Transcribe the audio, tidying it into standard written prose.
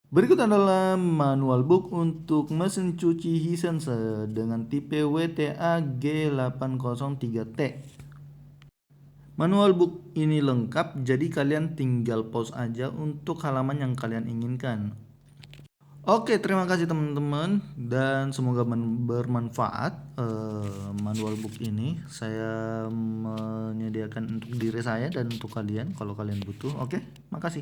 Berikut adalah manual book untuk mesin cuci Hisense dengan tipe WTA G803T. Manual book ini lengkap, jadi kalian tinggal pause aja untuk halaman yang kalian inginkan. Oke, terima kasih teman-teman dan semoga bermanfaat manual book ini. Saya menyediakan untuk diri saya dan untuk kalian kalau kalian butuh. Oke, makasih.